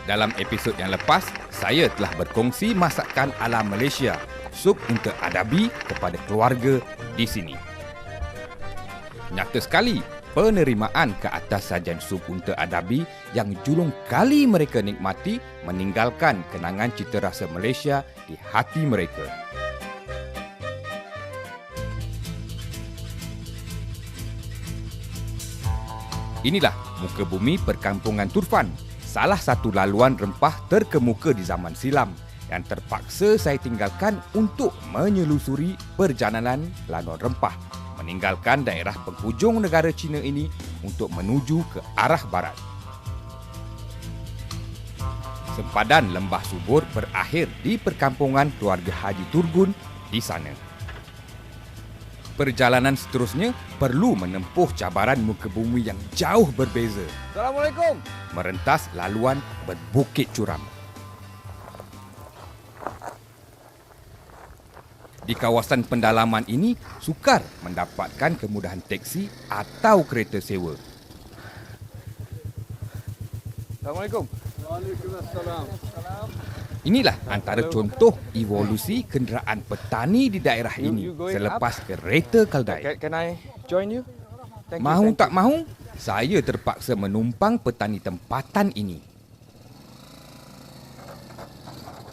Dalam episod yang lepas, saya telah berkongsi masakan ala Malaysia, sup unta adabi kepada keluarga di sini. Nyata sekali, penerimaan ke atas sajian sup unta adabi yang julung kali mereka nikmati meninggalkan kenangan cita rasa Malaysia di hati mereka. Inilah muka bumi perkampungan Turfan, salah satu laluan rempah terkemuka di zaman silam yang terpaksa saya tinggalkan untuk menyelusuri perjalanan laluan rempah, meninggalkan daerah penghujung negara China ini untuk menuju ke arah barat. Sempadan lembah subur berakhir di perkampungan keluarga Haji Turgun di sana. Perjalanan seterusnya perlu menempuh cabaran muka bumi yang jauh berbeza. Assalamualaikum. Merentas laluan berbukit curam. Di kawasan pendalaman ini, sukar mendapatkan kemudahan teksi atau kereta sewa. Assalamualaikum. Waalaikumsalam. Inilah antara contoh evolusi kenderaan petani di daerah ini selepas kereta keldai. Can I join you? Thank you, Mahu thank tak mahu, saya terpaksa menumpang petani tempatan ini.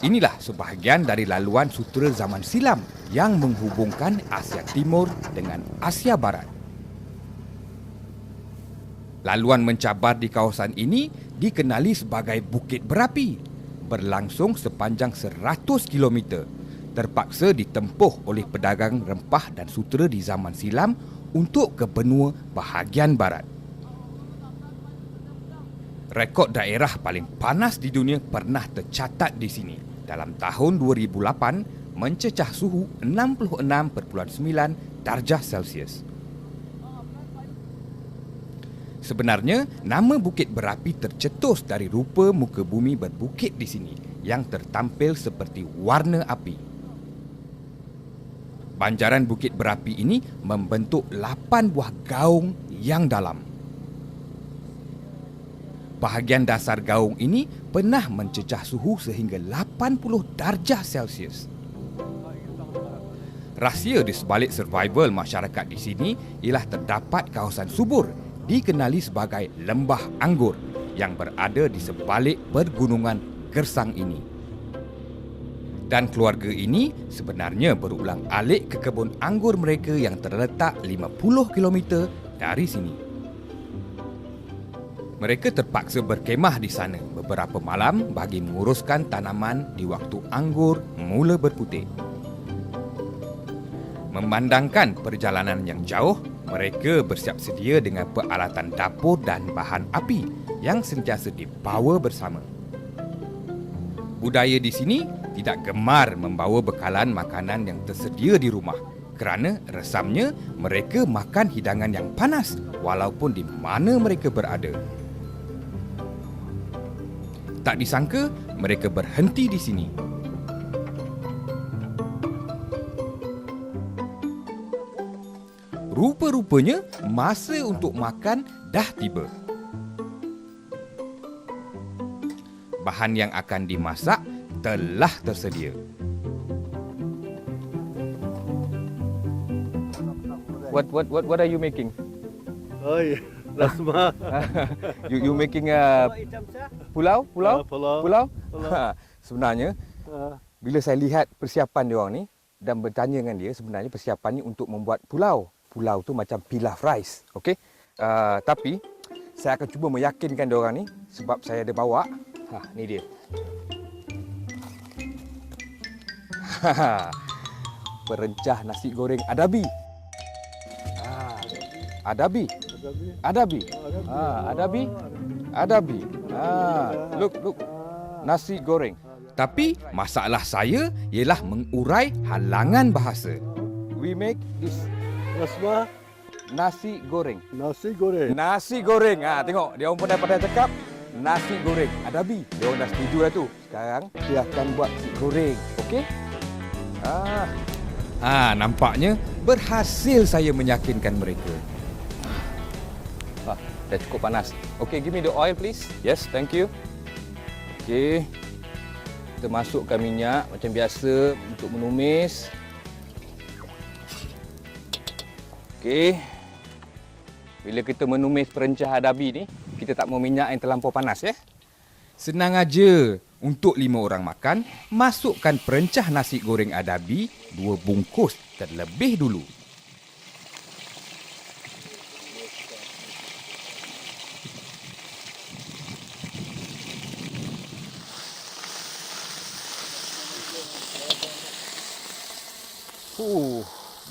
Inilah sebahagian dari laluan sutera zaman silam yang menghubungkan Asia Timur dengan Asia Barat. Laluan mencabar di kawasan ini dikenali sebagai Bukit Berapi, berlangsung sepanjang 100 km, terpaksa ditempuh oleh pedagang rempah dan sutera di zaman silam untuk ke benua bahagian barat. Rekod daerah paling panas di dunia pernah tercatat di sini. Dalam tahun 2008, mencecah suhu 66.9 darjah Celsius. Sebenarnya, nama Bukit Berapi tercetus dari rupa muka bumi berbukit di sini yang tertampil seperti warna api. Banjaran Bukit Berapi ini membentuk 8 buah gaung yang dalam. Bahagian dasar gaung ini pernah mencecah suhu sehingga 80 darjah Celsius. Rahsia di sebalik survival masyarakat di sini ialah terdapat kawasan subur dikenali sebagai Lembah Anggur yang berada di sebalik pergunungan gersang ini. Dan keluarga ini sebenarnya berulang alik ke kebun anggur mereka yang terletak 50 km dari sini. Mereka terpaksa berkemah di sana beberapa malam bagi menguruskan tanaman di waktu anggur mula berputik. Memandangkan perjalanan yang jauh, mereka bersiap sedia dengan peralatan dapur dan bahan api yang sentiasa dibawa bersama. Budaya di sini tidak gemar membawa bekalan makanan yang tersedia di rumah kerana resamnya mereka makan hidangan yang panas walaupun di mana mereka berada. Tak disangka mereka berhenti di sini. Rupa-rupanya masa untuk makan dah tiba. Bahan yang akan dimasak telah tersedia. What are you making? Oh ya, rasma. You making pulau? Pulau. Sebenarnya bila saya lihat persiapan dia orang ni dan bertanya dengan dia, sebenarnya persiapan ni untuk membuat pulau. Pulau tu macam pilaf rice, okey? Tapi saya akan cuba meyakinkan dia orang ni sebab saya ada bawa. Ni dia. Perencah nasi goreng adabi. Adabi. Look. Nasi goreng. Tapi masalah saya ialah mengurai halangan bahasa. We make this Rasma. nasi goreng. Nasi goreng. Nasi goreng. Tengok, dia orang pandai-pandai cakap nasi goreng adabi. Dia orang dah setuju dah tu. Sekarang dia akan buat nasi goreng. Okey? Nampaknya berhasil saya meyakinkan mereka. Dah cukup panas. Okey, give me the oil please. Yes, thank you. Okey. Kita masukkan minyak macam biasa untuk menumis. Okey. Bila kita menumis perencah adabi ni, kita tak mau minyak yang terlampau panas ya. Senang aja. Untuk 5 orang makan, masukkan perencah nasi goreng adabi 2 bungkus terlebih dulu.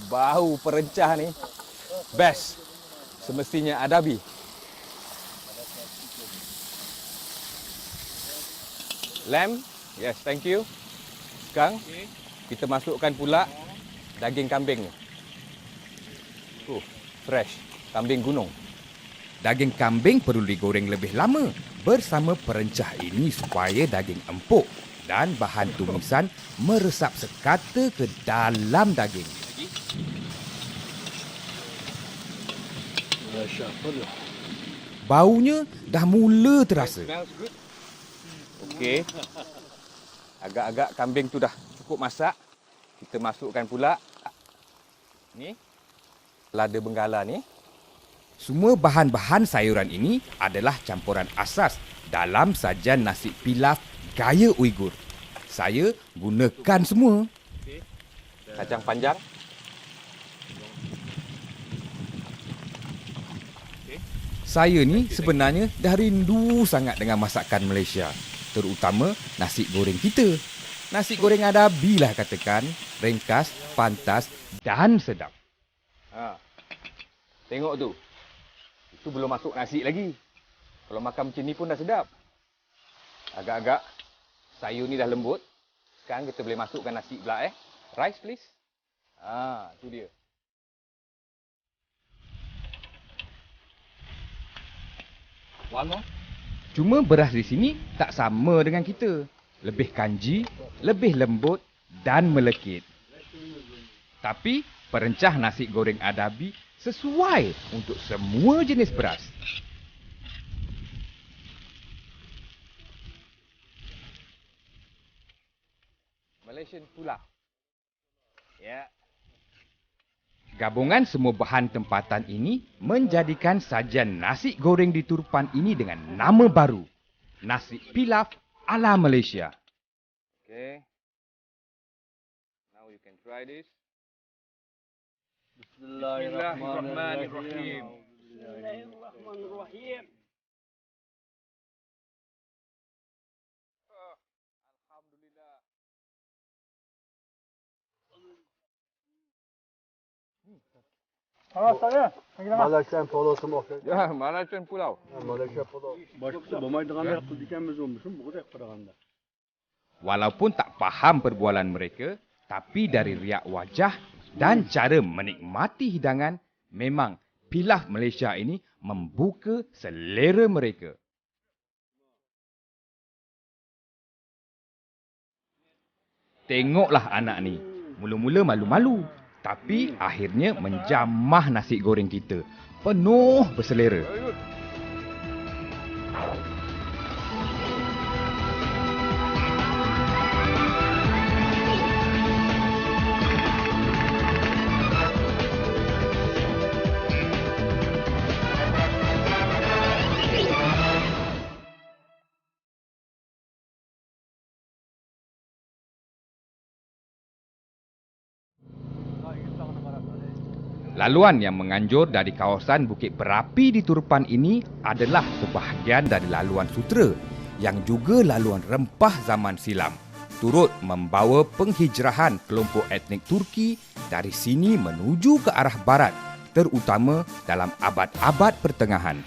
Bau perencah ni best. Semestinya adabi. Lamb, yes, thank you. Sekarang kita masukkan pula daging kambing ni. Fresh, kambing gunung. Daging kambing perlu digoreng lebih lama bersama perencah ini supaya daging empuk dan bahan tumisan meresap sekata ke dalam daging. Baunya dah mula terasa. Smells good. Okey. Agak-agak kambing tu dah cukup masak. Kita masukkan pula ni lada benggala ni. Semua bahan-bahan sayuran ini adalah campuran asas dalam sajian nasi pilaf gaya Uyghur. Saya gunakan semua. Kacang panjang. Saya ni sebenarnya dah rindu sangat dengan masakan Malaysia, terutama nasi goreng kita. Nasi goreng adabi lah katakan, ringkas, pantas dan sedap. Tengok tu. Itu belum masuk nasi lagi. Kalau makan macam ni pun dah sedap. Agak-agak sayur ni dah lembut. Sekarang kita boleh masukkan nasi pula Rice please. Tu dia. One more. Cuma beras di sini tak sama dengan kita. Lebih kanji, lebih lembut dan melekit. Tapi perencah nasi goreng adabi sesuai untuk semua jenis beras. Malaysian pula. Ya. Gabungan semua bahan tempatan ini menjadikan sajian nasi goreng di Turpan ini dengan nama baru. Nasi pilaf ala Malaysia. Okay. Now you can try this. Bismillahirrahmanirrahim. Bismillahirrahmanirrahim. Alhamdulillah. Malaysian polo semua. Ya, Malaysian pulau. Malaysia polo. Başkası bu maydanlarda yaptı dikemez olmuşum. Bu kadar yapırağında. Walaupun tak faham perbualan mereka, tapi dari riak wajah dan cara menikmati hidangan, memang pilaf Malaysia ini membuka selera mereka. Tengoklah anak ni. Mula-mula malu-malu, tapi akhirnya menjamah nasi goreng kita. Penuh berselera. Laluan yang menganjur dari kawasan Bukit Berapi di Turpan ini adalah sebahagian dari laluan sutera yang juga laluan rempah zaman silam. Turut membawa penghijrahan kelompok etnik Turki dari sini menuju ke arah barat, terutama dalam abad-abad pertengahan.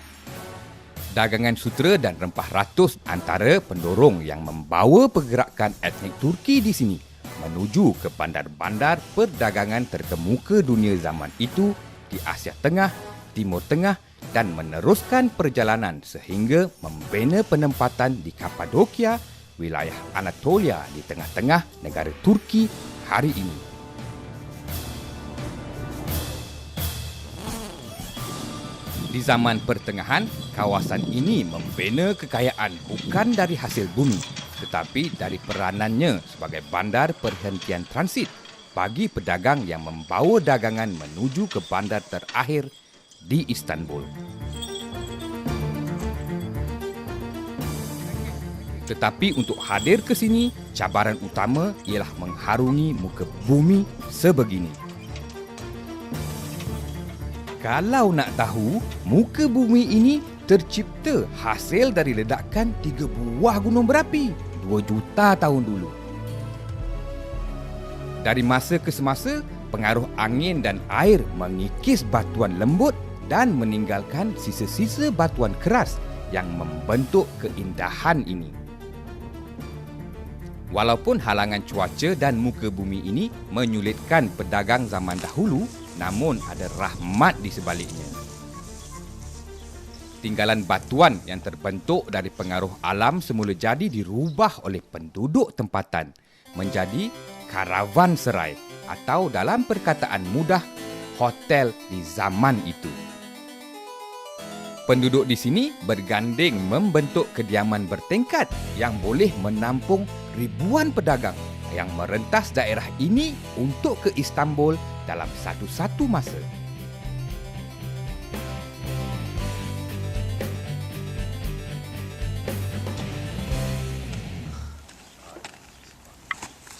Dagangan sutera dan rempah ratus antara pendorong yang membawa pergerakan etnik Turki di sini menuju ke bandar-bandar perdagangan terkemuka dunia zaman itu di Asia Tengah, Timur Tengah dan meneruskan perjalanan sehingga membina penempatan di Kapadokia, wilayah Anatolia di tengah-tengah negara Turki hari ini. Di zaman pertengahan, kawasan ini membina kekayaan bukan dari hasil bumi, tetapi dari peranannya sebagai bandar perhentian transit bagi pedagang yang membawa dagangan menuju ke bandar terakhir di Istanbul. Tetapi untuk hadir ke sini, cabaran utama ialah mengharungi muka bumi sebegini. Kalau nak tahu, muka bumi ini tercipta hasil dari ledakan 3 buah gunung berapi 2 juta tahun dulu. Dari masa ke semasa, pengaruh angin dan air mengikis batuan lembut dan meninggalkan sisa-sisa batuan keras yang membentuk keindahan ini. Walaupun halangan cuaca dan muka bumi ini menyulitkan pedagang zaman dahulu, namun ada rahmat di sebaliknya. Tinggalan batuan yang terbentuk dari pengaruh alam semula jadi dirubah oleh penduduk tempatan menjadi karavanserai atau dalam perkataan mudah, hotel di zaman itu. Penduduk di sini berganding membentuk kediaman bertingkat yang boleh menampung ribuan pedagang yang merentas daerah ini untuk ke Istanbul dalam satu-satu masa.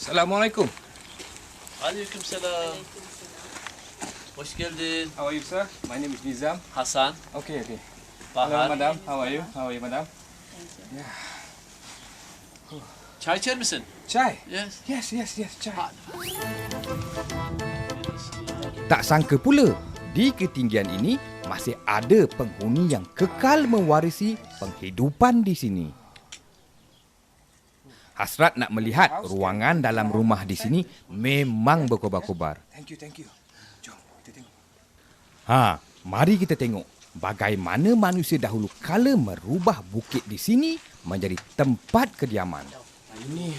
Assalamualaikum. Aleykümselam. Hoş geldin. How are you, sir? My name is Nizam. Hasan, Okay. Bahar. madam. How are you, madam? Çay içer misin? Chai. Yes. Yes, chai. Tak sangka pula, di ketinggian ini masih ada penghuni yang kekal mewarisi penghidupan di sini. Hasrat nak melihat ruangan dalam rumah di sini memang berkobar-kobar. Thank you. Jom, kita tengok. Mari kita tengok bagaimana manusia dahulu kala merubah bukit di sini menjadi tempat kediaman. Ini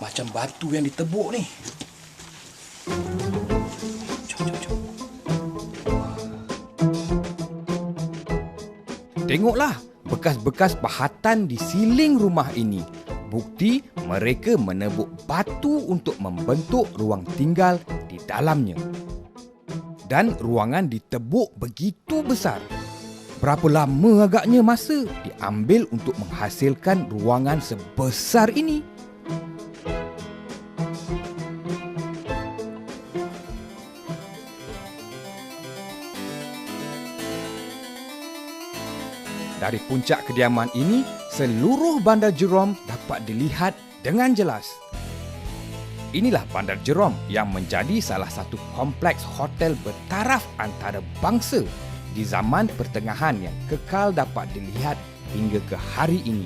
macam batu yang ditebuk ni. Jom. Tengoklah bekas-bekas pahatan di siling rumah ini. Bukti mereka menebuk batu untuk membentuk ruang tinggal di dalamnya. Dan ruangan ditebuk begitu besar. Berapa lama agaknya masa diambil untuk menghasilkan ruangan sebesar ini? Dari puncak kediaman ini, seluruh Bandar Jerom dapat dilihat dengan jelas. Inilah Bandar Jerom yang menjadi salah satu kompleks hotel bertaraf antarabangsa di zaman pertengahan yang kekal dapat dilihat hingga ke hari ini.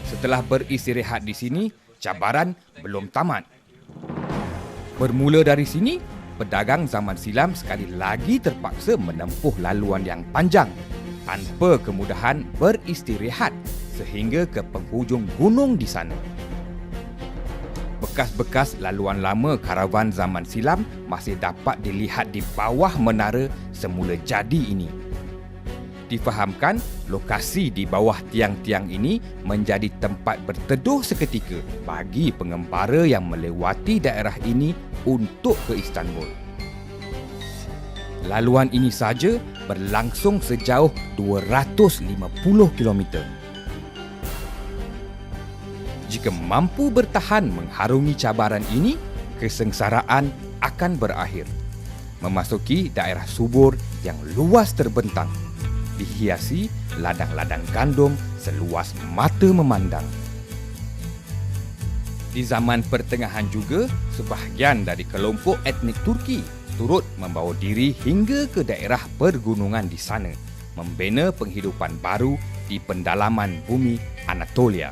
Setelah beristirahat di sini, cabaran belum tamat. Bermula dari sini, pedagang zaman silam sekali lagi terpaksa menempuh laluan yang panjang tanpa kemudahan beristirahat sehingga ke penghujung gunung di sana. Bekas-bekas laluan lama karavan zaman silam masih dapat dilihat di bawah menara semula jadi ini. Difahamkan, lokasi di bawah tiang-tiang ini menjadi tempat berteduh seketika bagi pengembara yang melewati daerah ini untuk ke Istanbul. Laluan ini saja berlangsung sejauh 250 km. Jika mampu bertahan mengharungi cabaran ini, kesengsaraan akan berakhir. Memasuki daerah subur yang luas terbentang, dihiasi ladang-ladang gandum seluas mata memandang. Di zaman pertengahan juga, sebahagian dari kelompok etnik Turki turut membawa diri hingga ke daerah pergunungan di sana, membina penghidupan baru di pendalaman bumi Anatolia.